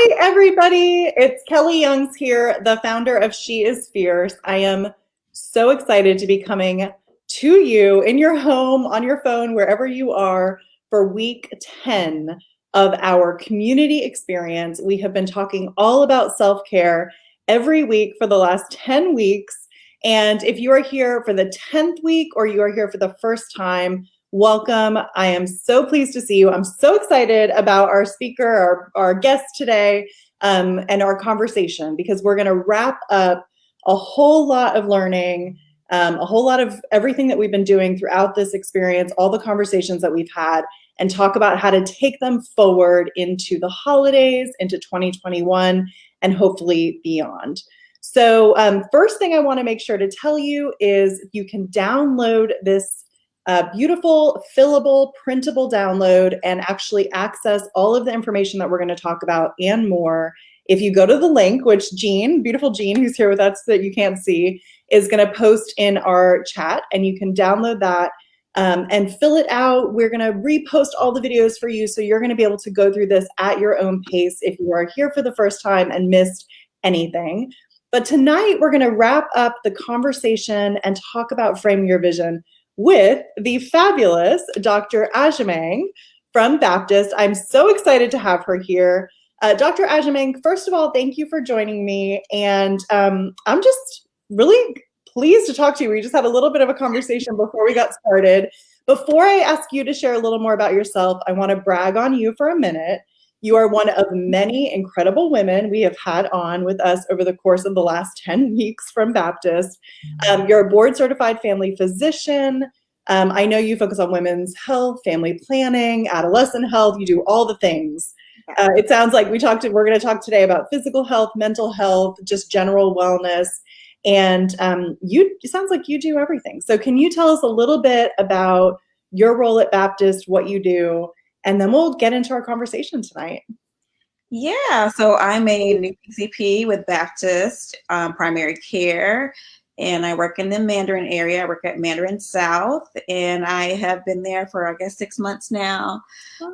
Hi, everybody. It's Kelly Youngs here, the founder of She is Fierce. I am so excited to be coming to you in your home, on your phone, wherever you are, for week 10 of our community experience. We have been talking all about self-care every week for the last 10 weeks. And if you are here for the 10th week or you are here for the first time, welcome. I am so pleased to see you. I'm so excited about our speaker, our guest today, and our conversation, because we're going to wrap up a whole lot of learning, a whole lot of everything that we've been doing throughout this experience, all the conversations that we've had, and talk about how to take them forward into the holidays, into 2021, and hopefully beyond. So first thing I want to make sure to tell you is you can download this beautiful, fillable, printable download and actually access all of the information that we're going to talk about and more. If you go to the link, which Jean, beautiful Jean, who's here with us that you can't see, is going to post in our chat, and you can download that and fill it out. We're going to repost all the videos for you, so you're going to be able to go through this at your own pace if you are here for the first time and missed anything. But tonight, we're going to wrap up the conversation and talk about framing your vision with the fabulous Dr. Ashimank from Baptist. I'm so excited to have her here. Dr. Ashimank, first of all, thank you for joining me. And I'm just really pleased to talk to you. We just had a little bit of a conversation before we got started. Before I ask you to share a little more about yourself, I want to brag on you for a minute. You are one of many incredible women we have had on with us over the course of the last 10 weeks from Baptist. You're a board certified family physician. I know you focus on women's health, family planning, adolescent health. You do all the things. It sounds like we're going to talk today about physical health, mental health, just general wellness. And it sounds like you do everything. So can you tell us a little bit about your role at Baptist, what you do? And then we'll get into our conversation tonight. Yeah, so I'm a new PCP with Baptist Primary Care, and I work in the Mandarin area. I work at Mandarin South, and I have been there for, I guess, 6 months now.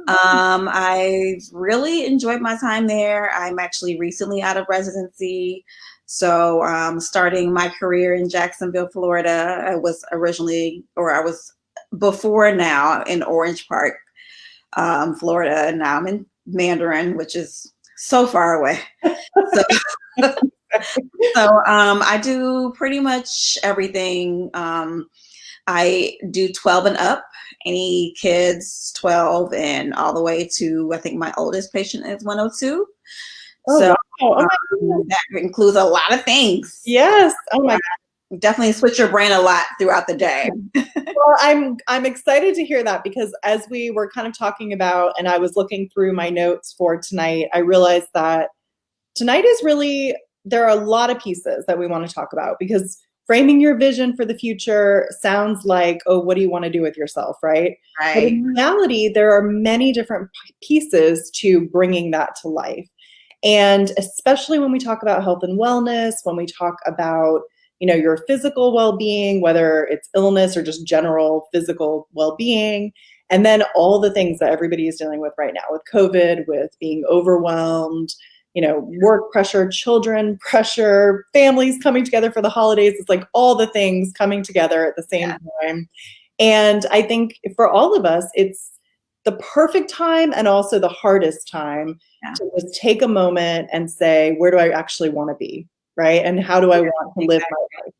I've really enjoyed my time there. I'm actually recently out of residency, so starting my career in Jacksonville, Florida. I was before now in Orange Park, Florida, and now I'm in Mandarin, which is so far away. So I do pretty much everything. I do 12 and up, any kids 12 and all the way to, I think my oldest patient is 102. Oh, so wow. That includes a lot of things. Yes. Oh my God. Definitely switch your brain a lot throughout the day. Well, I'm excited to hear that, because as we were kind of talking about, and I was looking through my notes for tonight, I realized that tonight is really, there are a lot of pieces that we want to talk about, because framing your vision for the future sounds like, oh, what do you want to do with yourself, right? Right. But in reality, there are many different pieces to bringing that to life. And especially when we talk about health and wellness, when we talk about your physical well-being, whether it's illness or just general physical well-being, and then all the things that everybody is dealing with right now with COVID, with being overwhelmed, work pressure, children pressure, families coming together for the holidays. It's like all the things coming together at the same time. And I think for all of us, it's the perfect time and also the hardest time to just take a moment and say, where do I actually want to be? Right? And how do I want to live my life?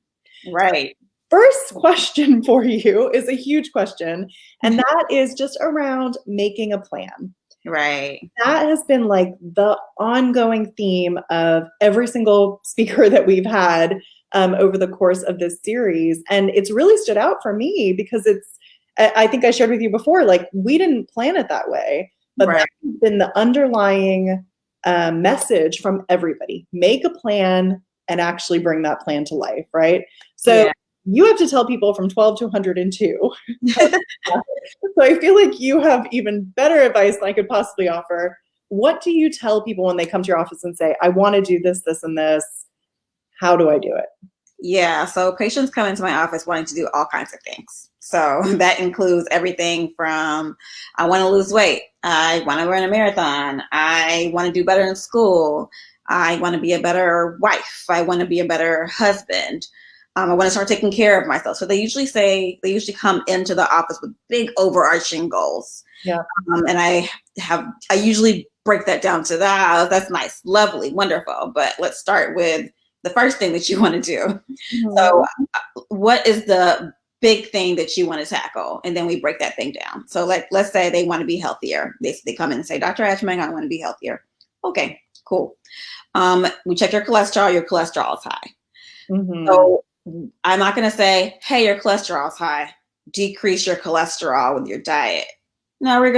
Right. First question for you is a huge question. And that is just around making a plan. Right. That has been like the ongoing theme of every single speaker that we've had over the course of this series. And it's really stood out for me because I think I shared with you before, like we didn't plan it that way, but Right. that's been the underlying message from everybody. Make a plan and actually bring that plan to life, right? So you have to tell people from 12 to 102. So I feel like you have even better advice than I could possibly offer. What do you tell people when they come to your office and say, I want to do this, this, and this? How do I do it? Yeah, so patients come into my office wanting to do all kinds of things. So that includes everything from I want to lose weight, I want to run a marathon, I want to do better in school, I want to be a better wife, I want to be a better husband. I want to start taking care of myself. So they usually come into the office with big overarching goals. Yeah. And I usually break that down to that. That's nice, lovely, wonderful. But let's start with the first thing that you want to do. Mm-hmm. So what is the big thing that you want to tackle? And then we break that thing down. So let's say they want to be healthier. They come in and say, Dr. Agyemang, I want to be healthier. Okay, cool. We check your cholesterol is high. Mm-hmm. So I'm not going to say, hey, your cholesterol is high, decrease your cholesterol with your diet. No, I'm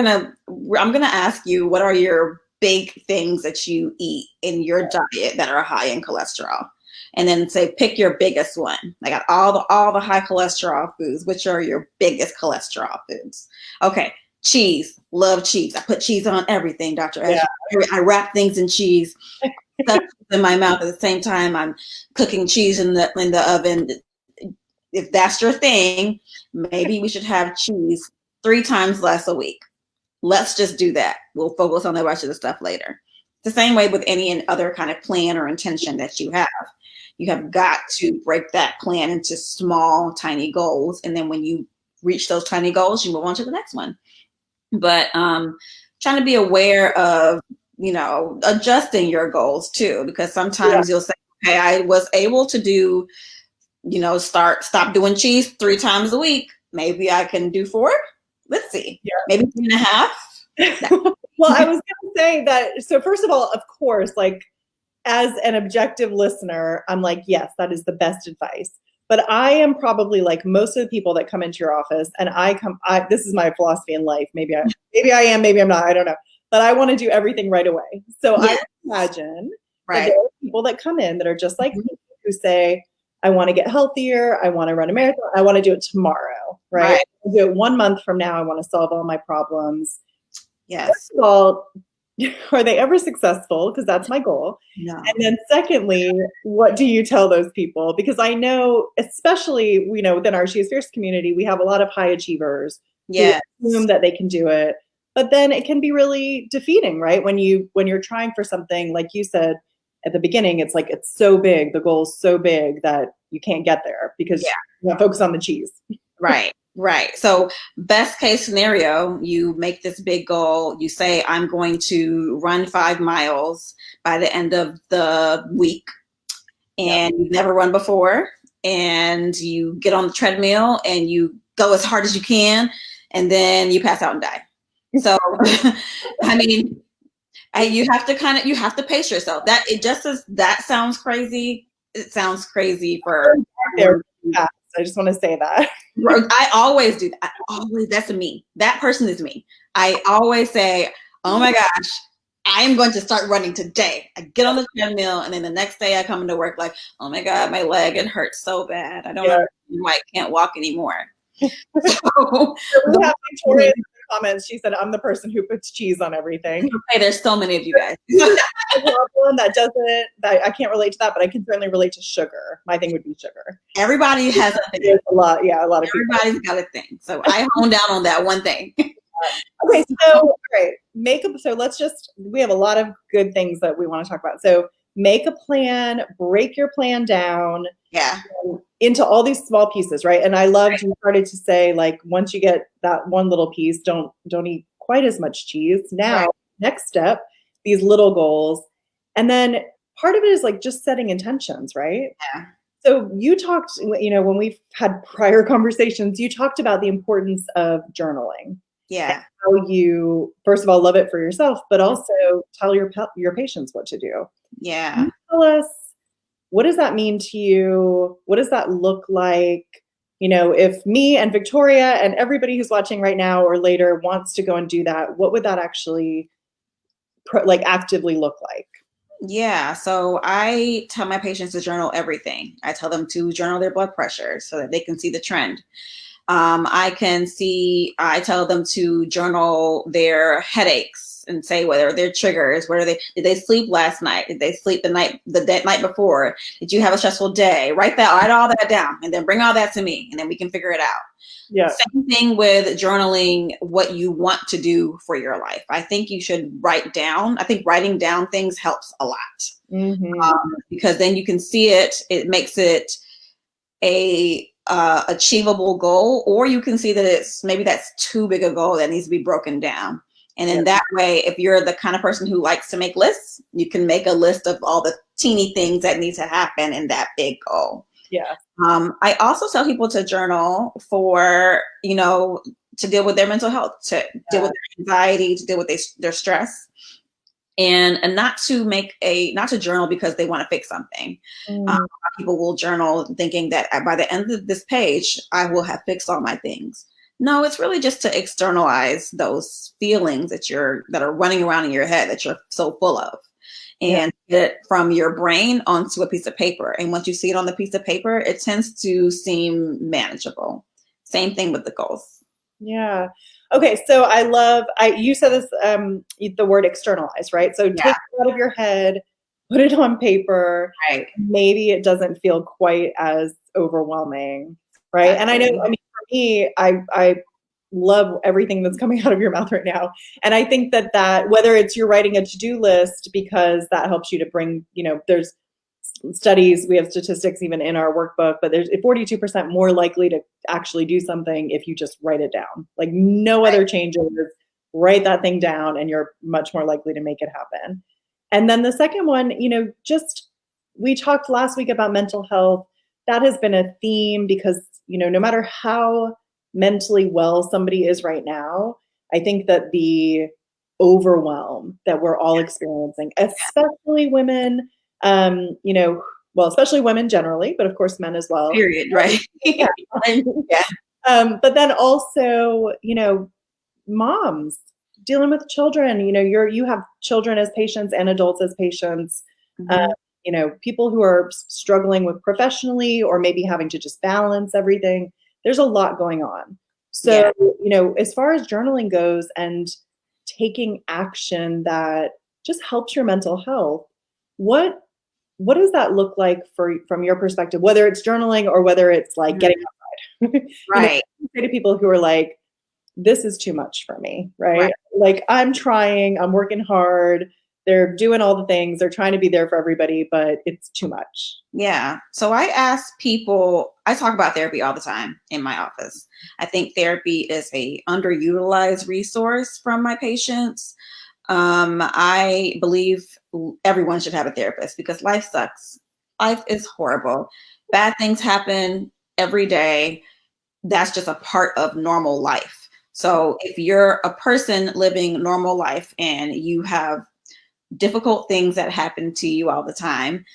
going to ask you, what are your big things that you eat in your diet that are high in cholesterol? And then say, pick your biggest one. I got all the high cholesterol foods. Which are your biggest cholesterol foods? Okay. Cheese, love cheese. I put cheese on everything, Dr. Ash. I wrap things in cheese. Stuff in my mouth at the same time I'm cooking cheese in the oven. If that's your thing, maybe we should have cheese 3 times less a week. Let's just do that. We'll focus on the rest of the stuff later. The same way with any other kind of plan or intention that you have. You have got to break that plan into small, tiny goals. And then when you reach those tiny goals, you move on to the next one. But trying to be aware of, adjusting your goals too, because sometimes you'll say, okay, I was able to do, stop doing cheese 3 times a week. Maybe I can do 4. Let's see. Yeah. Maybe 3.5. Well, I was going to say that. So first of all, of course, like as an objective listener, I'm like, yes, that is the best advice. But I am probably like most of the people that come into your office, and this is my philosophy in life. Maybe I am, maybe I'm not. I don't know. But I want to do everything right away. So I imagine that there are people that come in that are just like me, who say, I want to get healthier. I want to run a marathon. I want to do it tomorrow, right? I do it 1 month from now. I want to solve all my problems. Yes. First of all, are they ever successful? Because that's my goal. No. And then secondly, what do you tell those people? Because I know, especially, within our She is Fierce community, we have a lot of high achievers who assume that they can do it. But then it can be really defeating, right? When you're trying for something, like you said at the beginning, it's like it's so big, the goal is so big that you can't get there because you have to focus on the cheese. Right. So best case scenario, you make this big goal. You say, I'm going to run 5 miles by the end of the week. And you've never run before. And you get on the treadmill and you go as hard as you can. And then you pass out and die. So, I mean, you have to pace yourself. That sounds crazy. It sounds crazy for I just want to say that. I always do that. That's me. That person is me. I always say, oh my gosh, I am going to start running today. I get on the treadmill and then the next day I come into work like, oh my God, my leg, it hurts so bad. I don't know why I can't walk anymore. So we have Victoria in the comments. She said, I'm the person who puts cheese on everything. Okay, there's so many of you guys. I can't relate to that, but I can certainly relate to sugar. My thing would be sugar. Everybody has a thing. There's a lot of Everybody's got a thing. So I hone down on that one thing. Okay, so all right, we have a lot of good things that we want to talk about. So make a plan, break your plan down into all these small pieces, right? And I loved you started to say, like, once you get that one little piece, don't eat quite as much cheese. Now, next step, these little goals. And then part of it is like just setting intentions, right? Yeah. So you talked, when we've had prior conversations, you talked about the importance of journaling. Yeah. How you, first of all, love it for yourself, but also tell your patients what to do. Yeah. Can you tell us, what does that mean to you? What does that look like? If me and Victoria and everybody who's watching right now or later wants to go and do that, what would that actually actively look like? Yeah. So I tell my patients to journal everything. I tell them to journal their blood pressure so that they can see the trend. I tell them to journal their headaches and say whether they're triggers, did they sleep last night? Did they sleep the night before? Did you have a stressful day? Write all that down and then bring all that to me and then we can figure it out. Yeah. Same thing with journaling what you want to do for your life. I think you should write down. I think writing down things helps a lot because then you can see it. It makes it a achievable goal, or you can see that maybe that's too big a goal that needs to be broken down. And in that way, if you're the kind of person who likes to make lists, you can make a list of all the teeny things that need to happen in that big goal. Yeah. I also tell people to journal for, to deal with their mental health, to deal with their anxiety, to deal with their stress. And not to journal because they want to fix something. People will journal thinking that by the end of this page, I will have fixed all my things. No, it's really just to externalize those feelings that are running around in your head that you're so full of, and get it from your brain onto a piece of paper. And once you see it on the piece of paper, it tends to seem manageable. Same thing with the goals. Yeah. Okay. So you said this, the word externalize, right? So take it out of your head, put it on paper. Right. Maybe it doesn't feel quite as overwhelming. Right. Absolutely. And I know, for me, I love everything that's coming out of your mouth right now. And I think that whether it's you're writing a to-do list because that helps you to bring, there's studies, we have statistics even in our workbook, but there's 42% more likely to actually do something if you just write it down. Like no other changes, write that thing down and you're much more likely to make it happen. And then the second one, we talked last week about mental health. That has been a theme because, no matter how mentally well somebody is right now, I think that the overwhelm that we're all experiencing, especially women, especially women generally, but of course men as well. Period, right? But then also, moms dealing with children, you have children as patients and adults as patients, people who are struggling with professionally or maybe having to just balance everything. There's a lot going on. So, as far as journaling goes and taking action that just helps your mental health, what does that look like from your perspective, whether it's journaling or whether it's like getting outside? Right. You say to people who are like, this is too much for me, right? Like I'm trying, I'm working hard. They're doing all the things. They're trying to be there for everybody, but it's too much. Yeah. So I ask people, I talk about therapy all the time in my office. I think therapy is a underutilized resource from my patients. I believe everyone should have a therapist because life sucks. Life is horrible. Bad things happen every day. That's just a part of normal life. So if you're a person living normal life and you have difficult things that happen to you all the time,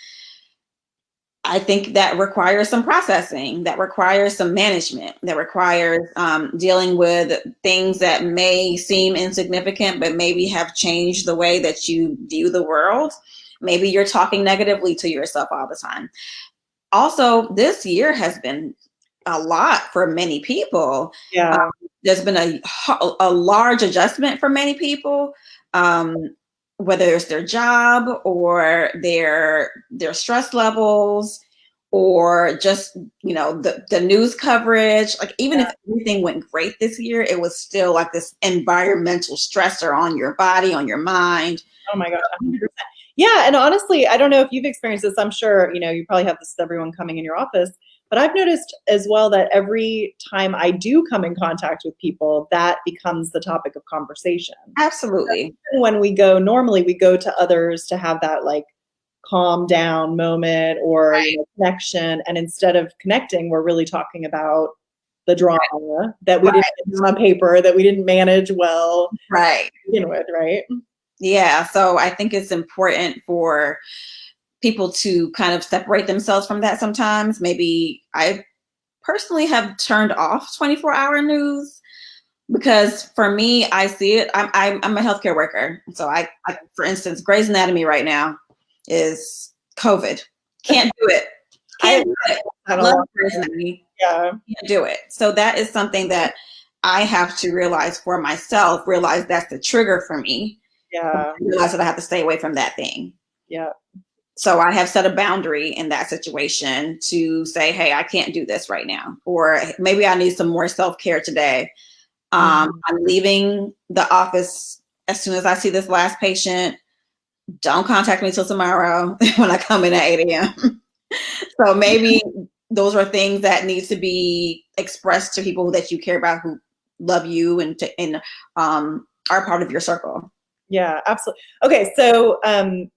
I think that requires some processing, that requires some management, that requires dealing with things that may seem insignificant, but maybe have changed the way that you view the world. Maybe you're talking negatively to yourself all the time. Also, this year has been a lot for many people. Yeah. There's been a large adjustment for many people. Whether it's their job or their stress levels or just, the news coverage, like even if everything went great this year, it was still like this environmental stressor on your body, on your mind. Oh my God, 100%. Yeah. And honestly, I don't know if you've experienced this. I'm sure, you probably have this with everyone coming in your office, but I've noticed as well that every time I do come in contact with people, that becomes the topic of conversation. Absolutely. When normally we go to others to have that like calm down moment or connection. And instead of connecting, we're really talking about the drama that we didn't put on paper, that we didn't manage well. Right. To begin with, right? Yeah. So I think it's important for people to kind of separate themselves from that sometimes. Maybe I personally have turned off 24-hour news because for me, I see it. I'm a healthcare worker. So I, for instance, Grey's Anatomy right now is COVID. Can't do it. Can't do it. I love Grey's Anatomy. Yeah. Can't do it. So that is something that I have to realize for myself, realize that's the trigger for me. Yeah. I realize that I have to stay away from that thing. Yeah. So I have set a boundary in that situation to say, hey, I can't do this right now. Or maybe I need some more self-care today. I'm leaving the office as soon as I see this last patient. Don't contact me till tomorrow when I come in at 8 a.m. So maybe those are things that need to be expressed to people that you care about, who love you and are part of your circle. Yeah, absolutely. Okay, so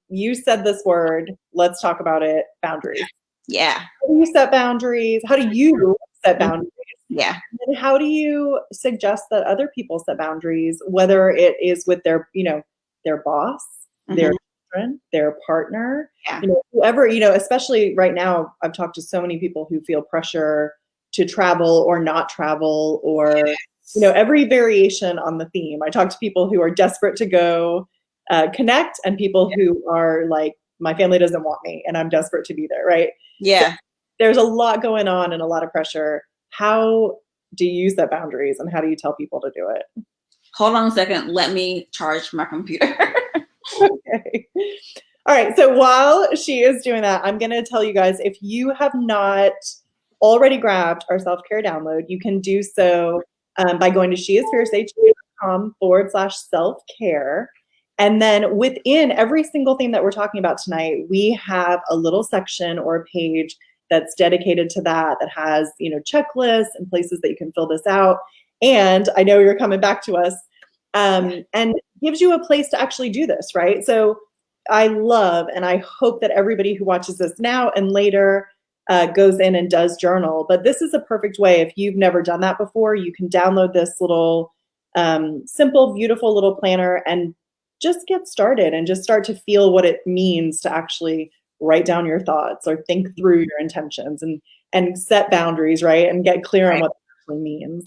you said this word. Let's talk about it. Boundaries. Yeah. How do you set boundaries? How do you set boundaries? Yeah. And how do you suggest that other people set boundaries, whether it is with their, their boss, their children, their partner, Yeah. Whoever, especially right now, I've talked to so many people who feel pressure to travel or not travel, or every variation on the theme. I talk to people who are desperate to go connect, and people who are like, my family doesn't want me and I'm desperate to be there, right? Yeah. So there's a lot going on and a lot of pressure. How do you set boundaries, and how do you tell people to do it? Hold on a second. Let me charge my computer. Okay. All right. So while she is doing that, I'm going to tell you guys, if you have not already grabbed our self-care download, you can do so by going to sheisfierceh.com/self-care. And then within every single thing that we're talking about tonight, we have a little section or a page that's dedicated to that has, checklists and places that you can fill this out. And I know you're coming back to us, and gives you a place to actually do this, right? So I love, and I hope that everybody who watches this now and later goes in and does journal. But this is a perfect way. If you've never done that before, you can download this little simple, beautiful little planner and just get started and just start to feel what it means to actually write down your thoughts or think through your intentions and set boundaries, right? And get clear on what that actually means.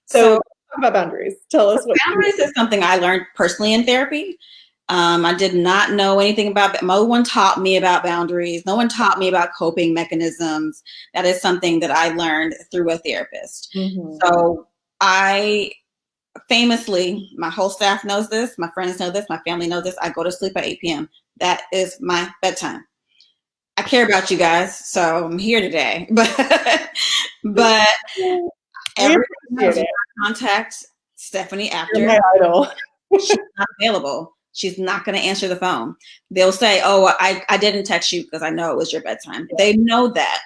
So talk about boundaries. Tell us what boundaries is something I learned personally in therapy. I did not know anything about that. No one taught me about boundaries. No one taught me about coping mechanisms. That is something that I learned through a therapist. So I famously, my whole staff knows this, my friends know this, my family knows this, I go to sleep at 8 p.m. That is my bedtime. I care about you guys, so I'm here today. But everyone knows, contact Stephanie after. You're my idol. She's not available. She's not going to answer the phone. They'll say, oh, I didn't text you because I know it was your bedtime. They know that.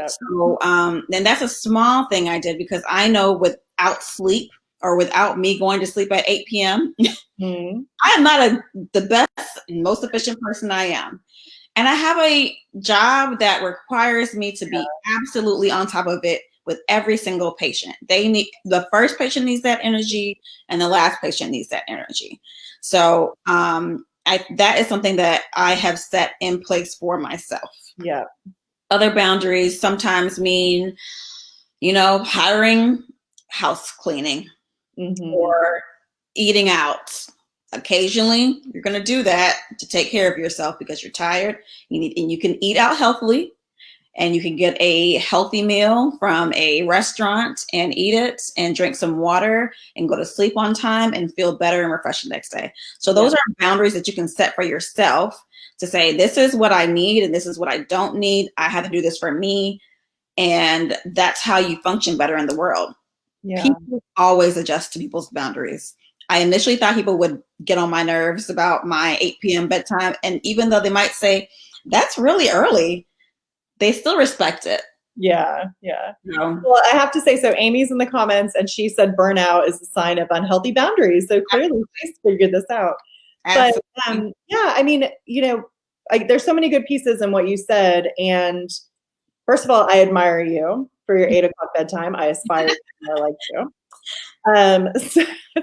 So and that's a small thing I did, because I know without sleep, or without me going to sleep at 8 p.m., I am not the best and most efficient person I am. And I have a job that requires me to be absolutely on top of it with every single patient. The first patient needs that energy, and the last patient needs that energy. So that is something that I have set in place for myself. Yeah. Other boundaries sometimes mean, hiring house cleaning or eating out. Occasionally, you're going to do that to take care of yourself because you're tired. And you can eat out healthily, and you can get a healthy meal from a restaurant and eat it and drink some water and go to sleep on time and feel better and refreshed the next day. So those are boundaries that you can set for yourself to say, this is what I need and this is what I don't need. I have to do this for me. And that's how you function better in the world. People always adjust to people's boundaries. I initially thought people would get on my nerves about my 8 p.m. bedtime. And even though they might say, that's really early, they still respect it. Yeah. Well, I have to say, so Amy's in the comments, and she said burnout is a sign of unhealthy boundaries. So clearly she's figured this out. Absolutely. But I mean, there's so many good pieces in what you said. And first of all, I admire you for your 8 o'clock bedtime. I aspire to be more like you.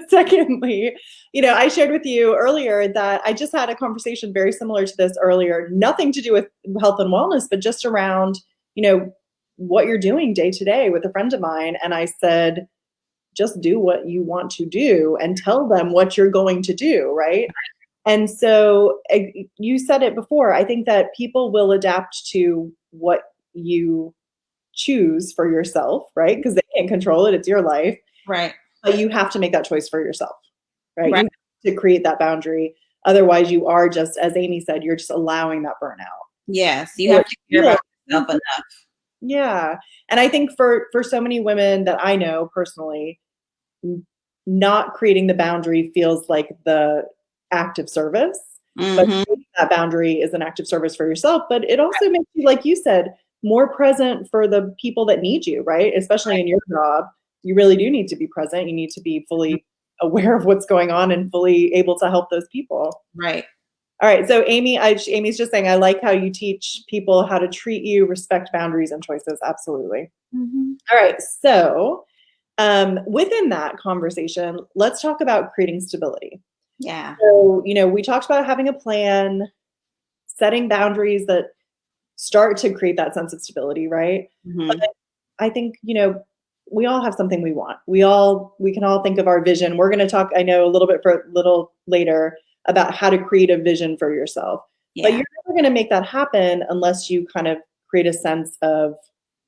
Secondly, I shared with you earlier that I just had a conversation very similar to this earlier, nothing to do with health and wellness, but just around, what you're doing day to day with a friend of mine. And I said, just do what you want to do and tell them what you're going to do. Right. And so you said it before, I think that people will adapt to what you choose for yourself, right? Because they can't control it. It's your life. Right. But you have to make that choice for yourself, right? You have to create that boundary. Otherwise, you are just, as Amy said, you're just allowing that burnout. Yes, you have to care about yourself enough. Yeah. And I think for so many women that I know personally, not creating the boundary feels like the act of service. But creating that boundary is an act of service for yourself. But it also makes you, like you said, more present for the people that need you, right? Especially in your job. You really do need to be present. You need to be fully aware of what's going on and fully able to help those people. Right. All right. So Amy's just saying, I like how you teach people how to treat you, respect boundaries and choices. Absolutely. All right. So within that conversation, let's talk about creating stability. Yeah. So, we talked about having a plan, setting boundaries that start to create that sense of stability, right? But I think, we all have something we want. We can all think of our vision. We're going to talk, I know, a little later about how to create a vision for yourself. Yeah. But you're never going to make that happen unless you kind of create a sense of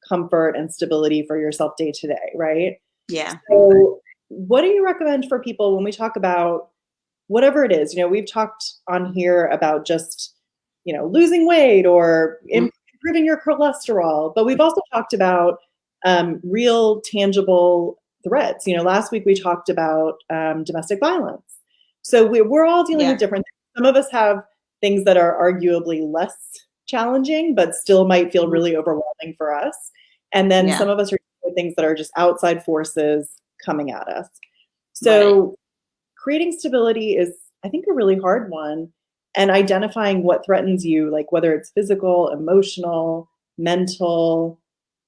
comfort and stability for yourself day to day, right? Yeah. So what do you recommend for people when we talk about whatever it is? We've talked on here about just, losing weight or improving your cholesterol, but we've also talked about real tangible threats. Last week we talked about domestic violence. So we're all dealing with different things. Some of us have things that are arguably less challenging, but still might feel really overwhelming for us. And then some of us are dealing with things that are just outside forces coming at us. So creating stability is, I think, a really hard one. And identifying what threatens you, like whether it's physical, emotional, mental,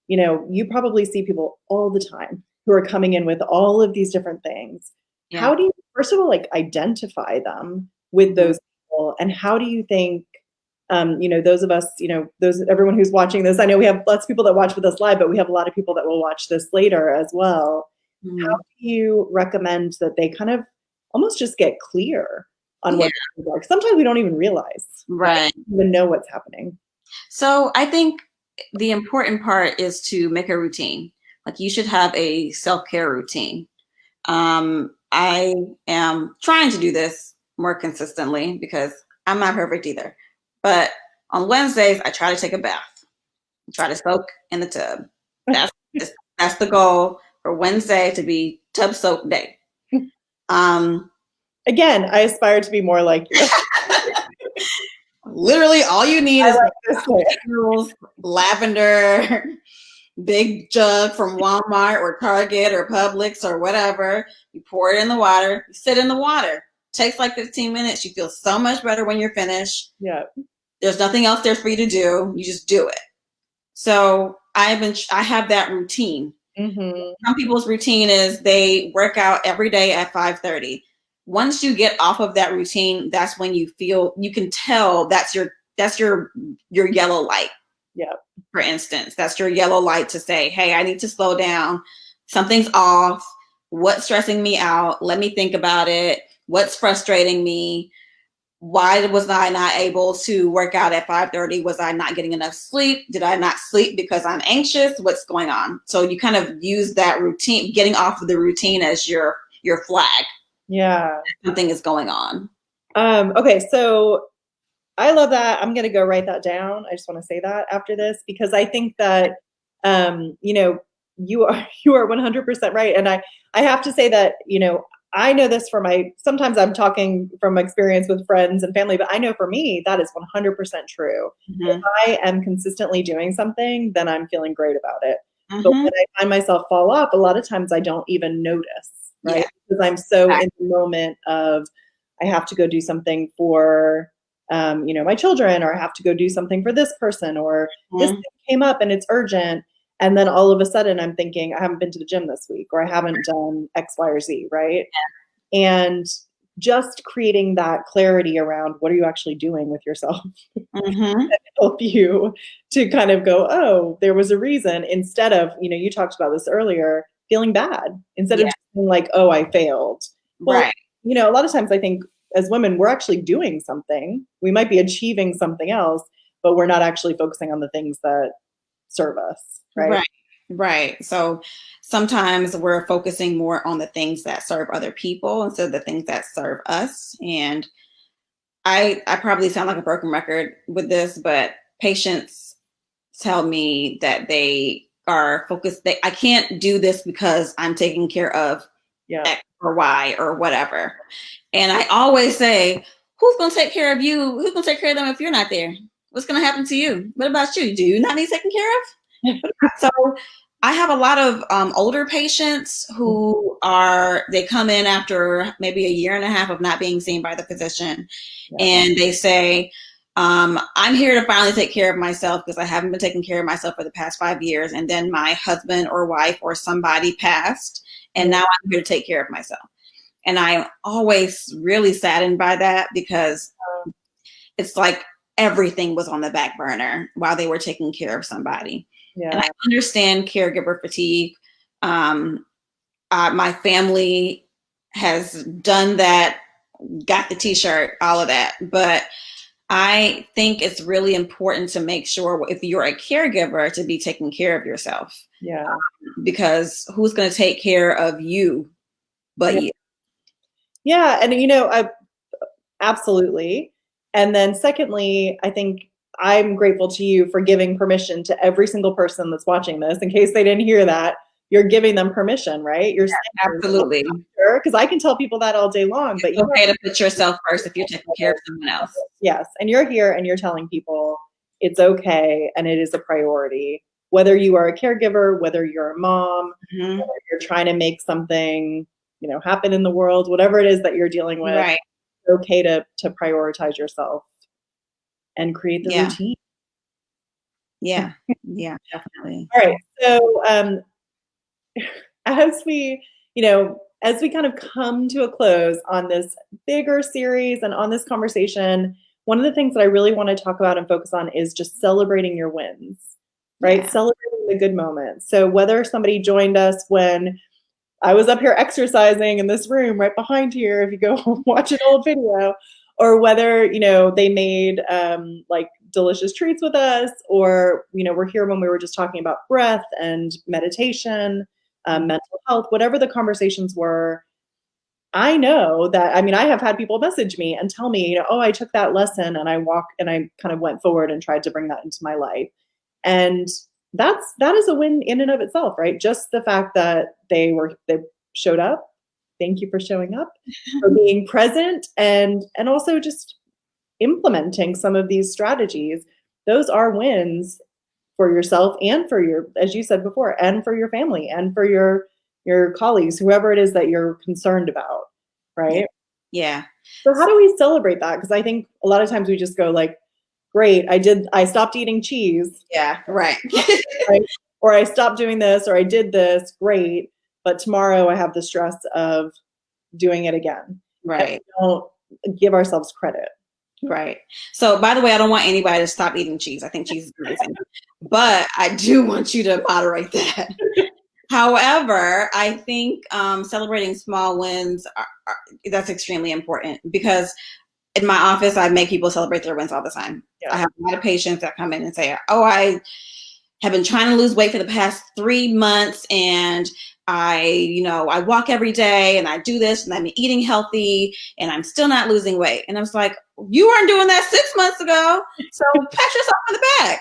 you probably see people all the time who are coming in with all of these different things. Yeah. How do you, first of all, identify them with those people? And how do you think, those of us, everyone who's watching this, I know we have lots of people that watch with us live, but we have a lot of people that will watch this later as well. How do you recommend that they kind of almost just get clear on what things are? Sometimes we don't even realize. Right. We don't even know what's happening. So I think the important part is to make a routine. Like you should have a self-care routine. I am trying to do this more consistently because I'm not perfect either. But on Wednesdays, I try to take a bath. I try to soak in the tub. That's the goal for Wednesday, to be tub soak day. Again, I aspire to be more like you. Literally, all you need is lavender, big jug from Walmart or Target or Publix or whatever. You pour it in the water. You sit in the water. Takes like 15 minutes. You feel so much better when you're finished. Yeah. There's nothing else there for you to do. You just do it. So I have that routine. Some people's routine is they work out every day at 5:30. Once you get off of that routine, that's when you can tell that's your yellow light. Yeah. For instance, that's your yellow light to say, hey, I need to slow down. Something's off. What's stressing me out? Let me think about it. What's frustrating me? Why was I not able to work out at 5:30? Was I not getting enough sleep? Did I not sleep because I'm anxious? What's going on? So you kind of use that routine, getting off of the routine, as your flag. Yeah. Something is going on. Okay. So I love that. I'm going to go write that down. I just want to say that after this, because I think that, you are 100% right. And I have to say that, I know this sometimes I'm talking from experience with friends and family, but I know for me, that is 100% true. If I am consistently doing something, then I'm feeling great about it. But when I find myself fall off, a lot of times I don't even notice, right? Yeah. Because I'm so in the moment of, I have to go do something for, my children, or I have to go do something for this person, or this thing came up and it's urgent. And then all of a sudden I'm thinking, I haven't been to the gym this week, or I haven't done X, Y, or Z, right? Yeah. And just creating that clarity around what are you actually doing with yourself help you to kind of go, oh, there was a reason, instead of, you talked about this earlier, feeling bad, instead of just being like, oh, I failed. Well, right. A lot of times I think as women, we're actually doing something. We might be achieving something else, but we're not actually focusing on the things that serve us. Right. Right. So sometimes we're focusing more on the things that serve other people instead of the things that serve us. And I probably sound like a broken record with this, but patients tell me that they are focused. I can't do this because I'm taking care of Yeah. X or Y or whatever. And I always say, who's going to take care of you? Who's going to take care of them if you're not there? What's going to happen to you? What about you? Do you not need taken care of? So I have a lot of older patients who they come in after maybe a year and a half of not being seen by the physician. Yeah. And they say, I'm here to finally take care of myself because I haven't been taking care of myself for the past 5 years. And then my husband or wife or somebody passed, and now I'm here to take care of myself. And I'm always really saddened by that because it's like everything was on the back burner while they were taking care of somebody. Yeah. And I understand caregiver fatigue. My family has done that, got the t-shirt, all of that. But I think it's really important to make sure if you're a caregiver to be taking care of yourself. Yeah. Because who's going to take care of you but you? Yeah. And, absolutely. And then secondly, I think I'm grateful to you for giving permission to every single person that's watching this. In case they didn't hear that, you're giving them permission, right? You're Absolutely. Because I can tell people that all day long, but it's okay to put yourself first if you're taking care of someone else. Yes. And you're here and you're telling people it's okay and it is a priority. Whether you are a caregiver, whether you're a mom, whether you're trying to make something, happen in the world, whatever it is that you're dealing with, right. It's okay to prioritize yourself and create the routine. Yeah. Yeah, definitely. All right. So as we kind of come to a close on this bigger series and on this conversation, one of the things that I really want to talk about and focus on is just celebrating your wins, right? Yeah. Celebrating the good moments. So whether somebody joined us when I was up here exercising in this room right behind here, if you go watch an old video, or whether, they made like delicious treats with us, or, we're here when we were just talking about breath and meditation, mental health, whatever the conversations were. I know that, I have had people message me and tell me, oh, I took that lesson and I kind of went forward and tried to bring that into my life. And that is a win in and of itself, right? Just the fact that they showed up. Thank you for showing up, for being present, and also just implementing some of these strategies. Those are wins for yourself and for your, as you said before, and for your family and for your colleagues, whoever it is that you're concerned about, right? Yeah. So how do we celebrate that? Because I think a lot of times we just go like, great, I stopped eating cheese. Yeah, right. Right? Or I stopped doing this, or I did this, great. But tomorrow I have the stress of doing it again. Right. We don't give ourselves credit. Right. So, by the way, I don't want anybody to stop eating cheese. I think cheese is amazing. But I do want you to moderate that. However, I think celebrating small wins, that's extremely important, because in my office, I make people celebrate their wins all the time. Yeah. I have a lot of patients that come in and say, oh, I have been trying to lose weight for the past 3 months, and I walk every day and I do this and I'm eating healthy and I'm still not losing weight. And I was like, you weren't doing that 6 months ago. So pat yourself on the back.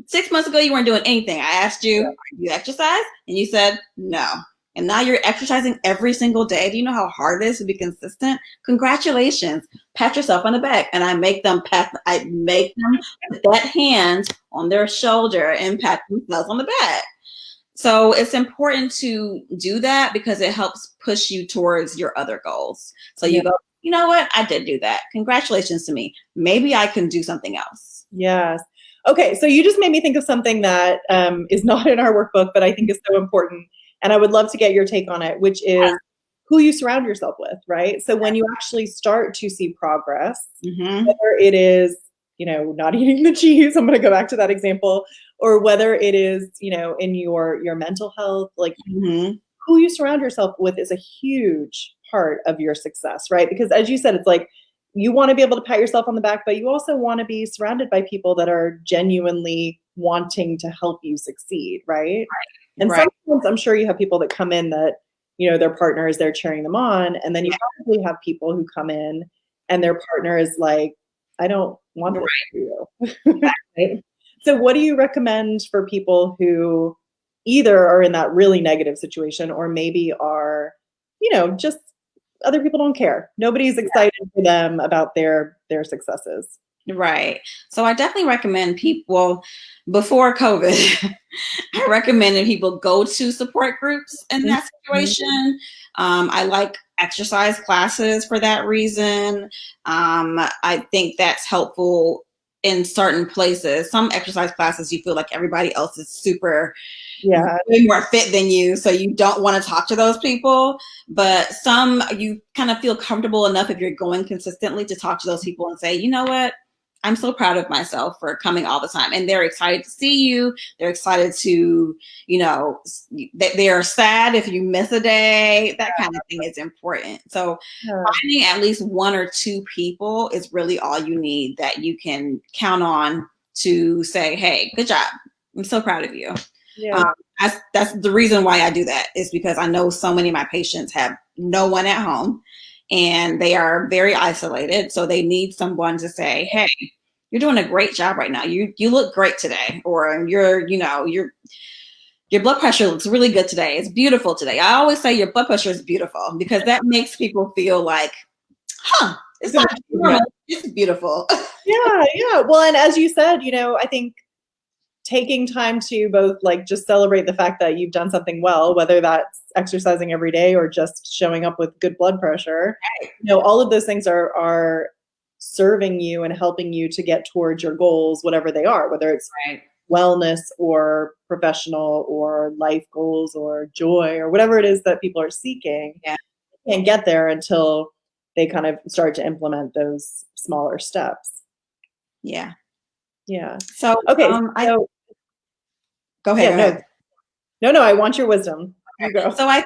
6 months ago, you weren't doing anything. I asked you, do you exercise? And you said, no. And now you're exercising every single day. Do you know how hard it is to be consistent? Congratulations. Pat yourself on the back. And I make them put that hand on their shoulder and pat themselves on the back. So it's important to do that because it helps push you towards your other goals. So you go, you know what? I did do that. Congratulations to me. Maybe I can do something else. Yes. Okay. So you just made me think of something that is not in our workbook, but I think is so important. And I would love to get your take on it, which is who you surround yourself with, right? So when you actually start to see progress, whether it is, not eating the cheese, I'm going to go back to that example, or whether it is, in your mental health, like who you surround yourself with is a huge part of your success, right? Because as you said, it's like you want to be able to pat yourself on the back, but you also want to be surrounded by people that are genuinely wanting to help you succeed, right? And sometimes I'm sure you have people that come in that, their partners, they're cheering them on. And then you probably have people who come in and their partner is like, I don't want this for you. Exactly. So what do you recommend for people who either are in that really negative situation or maybe are, just other people don't care. Nobody's excited for them about their successes. Right. So I definitely recommend people before COVID, I recommended people go to support groups in that situation. I like exercise classes for that reason. I think that's helpful in certain places. Some exercise classes, you feel like everybody else is super way more fit than you, so you don't want to talk to those people. But some, you kind of feel comfortable enough if you're going consistently to talk to those people and say, you know what? I'm so proud of myself for coming all the time. And they're excited to see you. They're excited to, they are sad if you miss a day. That kind of thing is important. So finding at least one or two people is really all you need that you can count on to say, hey, good job. I'm so proud of you. Yeah. That's the reason why I do that, is because I know so many of my patients have no one at home and they are very isolated. So they need someone to say, hey, you're doing a great job right now. You look great today. Or your blood pressure looks really good today. It's beautiful today. I always say your blood pressure is beautiful because that makes people feel like, it's not normal. It's beautiful. Yeah. Well, and as you said, I think taking time to both just celebrate the fact that you've done something well, whether that's exercising every day or just showing up with good blood pressure, all of those things are serving you and helping you to get towards your goals, whatever they are, whether it's wellness or professional or life goals or joy or whatever it is that people are seeking. You can't get there until they kind of start to implement those smaller steps. Yeah. So, okay. Go ahead. No, I want your wisdom. You go. So I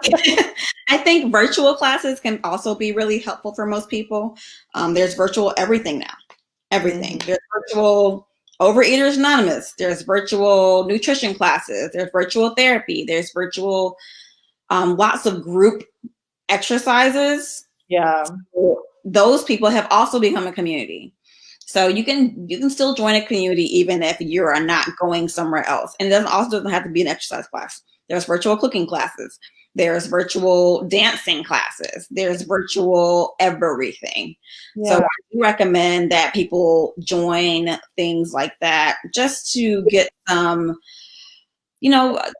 think virtual classes can also be really helpful for most people. There's virtual everything now. Everything. There's virtual Overeaters Anonymous. There's virtual nutrition classes. There's virtual therapy. There's virtual lots of group exercises. So those people have also become a community. So you can still join a community even if you are not going somewhere else. And it doesn't have to be an exercise class. There's virtual cooking classes. There's virtual dancing classes. There's virtual everything. So I do recommend that people join things like that just to get some,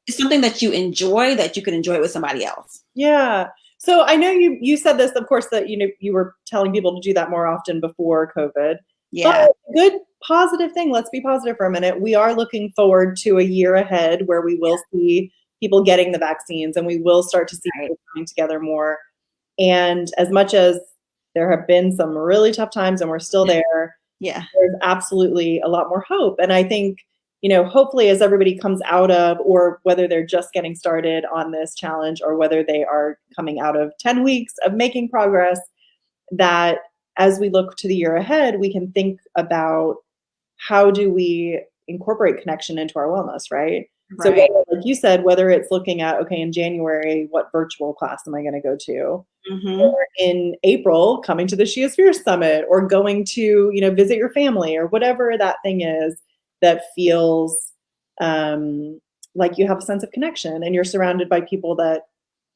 something that you enjoy that you can enjoy with somebody else. Yeah. So I know you said this, of course, that, you were telling people to do that more often before COVID. Yeah. But good positive thing. Let's be positive for a minute. We are looking forward to a year ahead where we will see people getting the vaccines and we will start to see people coming together more. And as much as there have been some really tough times and we're still there, there's absolutely a lot more hope. And I think, hopefully as everybody comes out of, or whether they're just getting started on this challenge or whether they are coming out of 10 weeks of making progress, that as we look to the year ahead, we can think about how do we incorporate connection into our wellness, right? So like you said, whether it's looking at, okay, in January, what virtual class am I going to go to? Or in April, coming to the She is Fierce Summit, or going to, visit your family, or whatever that thing is that feels like you have a sense of connection and you're surrounded by people that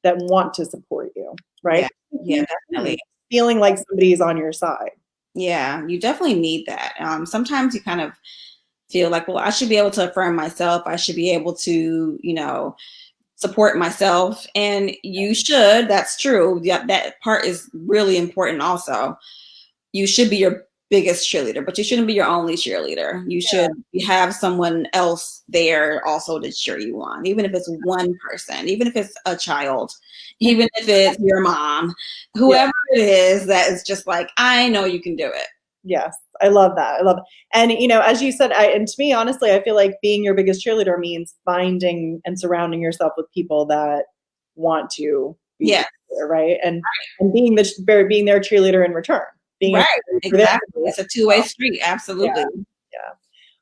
want to support you, right? Yeah, definitely. Feeling like somebody's on your side. Yeah, you definitely need that. Sometimes you kind of feel like, well, I should be able to affirm myself. I should be able to, support myself. And you should. That's true. Yeah, that part is really important also. You should be your biggest cheerleader, but you shouldn't be your only cheerleader. You should have someone else there also to cheer you on, even if it's one person, even if it's a child, even if it's your mom, whoever it is that is just like, I know you can do it. Yes, I love that. And, as you said, and to me, honestly, I feel like being your biggest cheerleader means finding and surrounding yourself with people that want to be there, right? And being their cheerleader in return. Exactly. It's a two-way street. Absolutely. Yeah.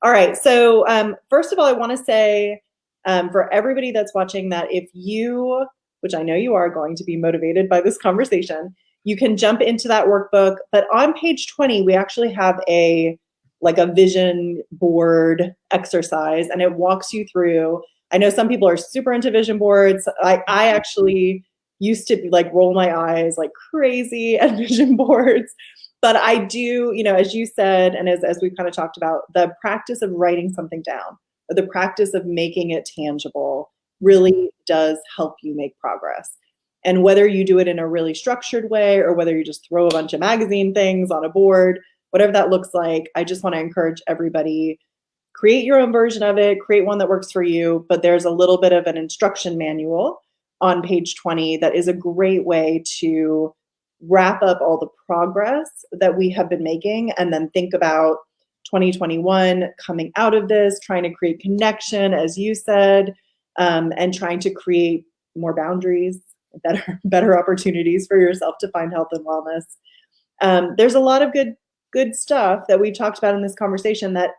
All right. So first of all, I want to say for everybody that's watching that if you, which I know you are going to be motivated by this conversation, you can jump into that workbook. But on page 20, we actually have a vision board exercise, and it walks you through. I know some people are super into vision boards. I actually used to roll my eyes like crazy at vision boards. But I do, as you said, and as we kind of talked about, the practice of writing something down, or the practice of making it tangible really does help you make progress. And whether you do it in a really structured way or whether you just throw a bunch of magazine things on a board, whatever that looks like, I just want to encourage everybody, create your own version of it, create one that works for you. But there's a little bit of an instruction manual on page 20 that is a great way to wrap up all the progress that we have been making, and then think about 2021 coming out of this, trying to create connection, as you said, and trying to create more boundaries, better opportunities for yourself to find health and wellness. There's a lot of good stuff that we talked about in this conversation that,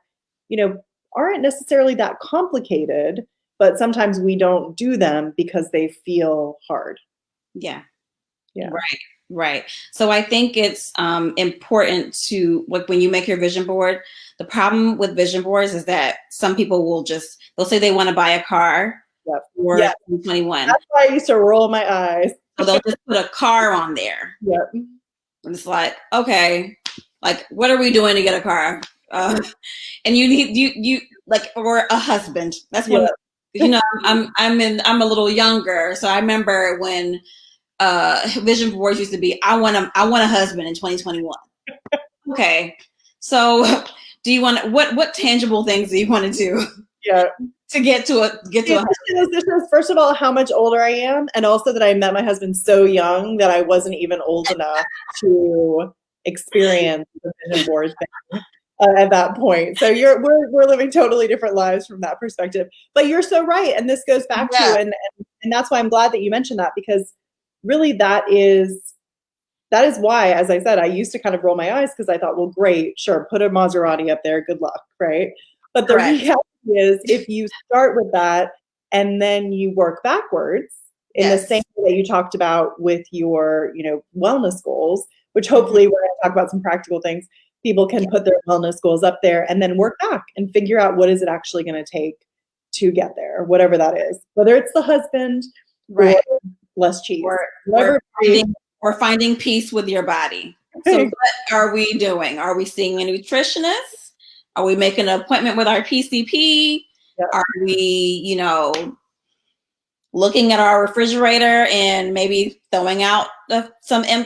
aren't necessarily that complicated, but sometimes we don't do them because they feel hard. Yeah. Right. So I think it's important to, when you make your vision board, the problem with vision boards is that some people they'll say they want to buy a car for 2021. That's why I used to roll my eyes. So they'll just put a car on there. Yep. And it's like, okay, what are we doing to get a car? And you need you or a husband. That's what I'm a little younger, so I remember when vision boards used to be, I want a husband in 2021. Okay, so do you want what tangible things do you want to do? Yeah. To get to a husband? This is first of all how much older I am, and also that I met my husband so young that I wasn't even old enough to experience the vision board thing at that point. So we're living totally different lives from that perspective. But you're so right, and this goes back to and that's why I'm glad that you mentioned that, because really that is why, as I said, I used to kind of roll my eyes because I thought, well, great, sure, put a Maserati up there, good luck, right? But the reality is, if you start with that and then you work backwards in the same way that you talked about with your, wellness goals, which hopefully we're going to talk about some practical things, people can put their wellness goals up there and then work back and figure out what is it actually going to take to get there, whatever that is, whether it's the husband, or less cheese, or finding peace with your body. So what are we doing? Are we seeing a nutritionist? Are we making an appointment with our PCP? Yep. Are we, looking at our refrigerator and maybe throwing out a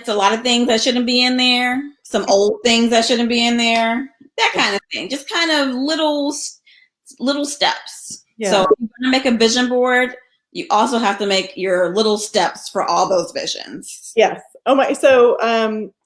lot of things that shouldn't be in there, some old things that shouldn't be in there, that kind of thing. Just kind of little steps. Yeah. So if you want to make a vision board, you also have to make your little steps for all those visions. Yes. Oh my. So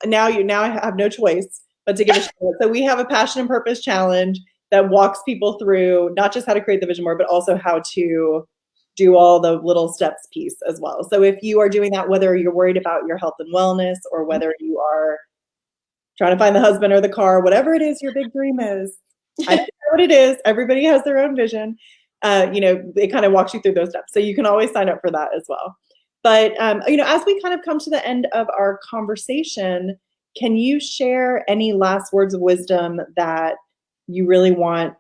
now I have no choice but to give a shout out. So we have a passion and purpose challenge that walks people through not just how to create the vision board, but also how to do all the little steps piece as well. So if you are doing that, whether you're worried about your health and wellness, or whether you are trying to find the husband or the car, whatever it is your big dream is, I don't know what it is. Everybody has their own vision. It kind of walks you through those steps. So you can always sign up for that as well. But, as we kind of come to the end of our conversation, can you share any last words of wisdom that you really want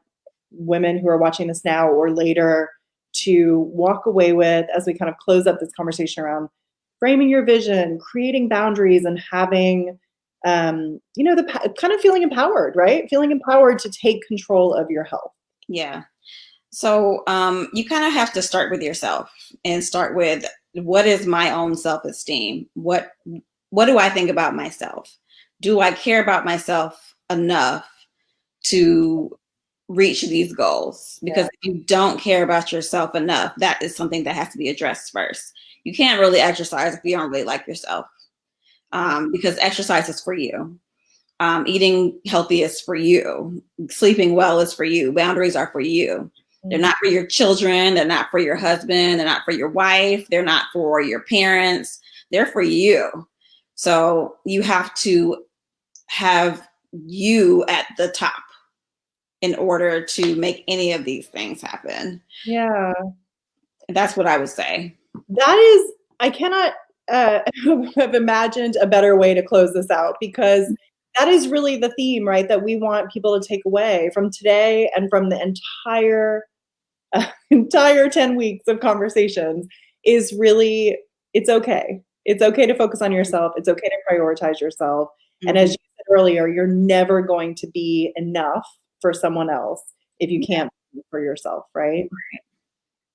women who are watching this now or later to walk away with as we kind of close up this conversation around framing your vision, creating boundaries, and having, the kind of feeling empowered, right? Feeling empowered to take control of your health. Yeah. So you kind of have to start with yourself and start with, what is my own self-esteem? What do I think about myself? Do I care about myself enough to reach these goals? Because if you don't care about yourself enough, that is something that has to be addressed first. You can't really exercise if you don't really like yourself, because exercise is for you. Eating healthy is for you. Sleeping well is for you. Boundaries are for you. They're not for your children. They're not for your husband. They're not for your wife. They're not for your parents. They're for you. So you have to have you at the top in order to make any of these things happen. Yeah. That's what I would say. That is, I cannot have imagined a better way to close this out, because that is really the theme, right? That we want people to take away from today and from the entire 10 weeks of conversations is really, it's okay. It's okay to focus on yourself. It's okay to prioritize yourself. And as you said earlier, you're never going to be enough for someone else if you can't be for yourself, right?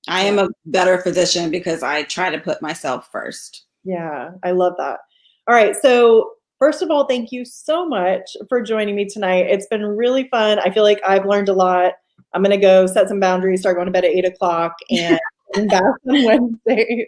I am a better physician because I try to put myself first. Yeah, I love that. All right. So, first of all, thank you so much for joining me tonight. It's been really fun. I feel like I've learned a lot. I'm going to go set some boundaries, start going to bed at 8 o'clock and come back on Wednesdays.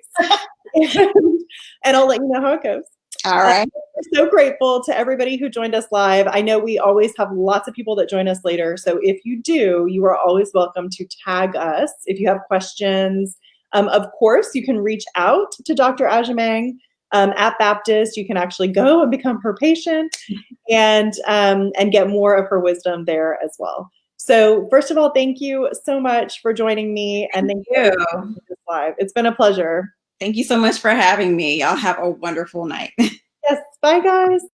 And I'll let you know how it goes. All right. We're so grateful to everybody who joined us live. I know we always have lots of people that join us later. So if you do, you are always welcome to tag us if you have questions. Of course, you can reach out to Dr. Agyemang at Baptist. You can actually go and become her patient and get more of her wisdom there as well. So first of all, thank you so much for joining me. And thank you for joining this live. It's been a pleasure. Thank you so much for having me. Y'all have a wonderful night. Yes. Bye, guys.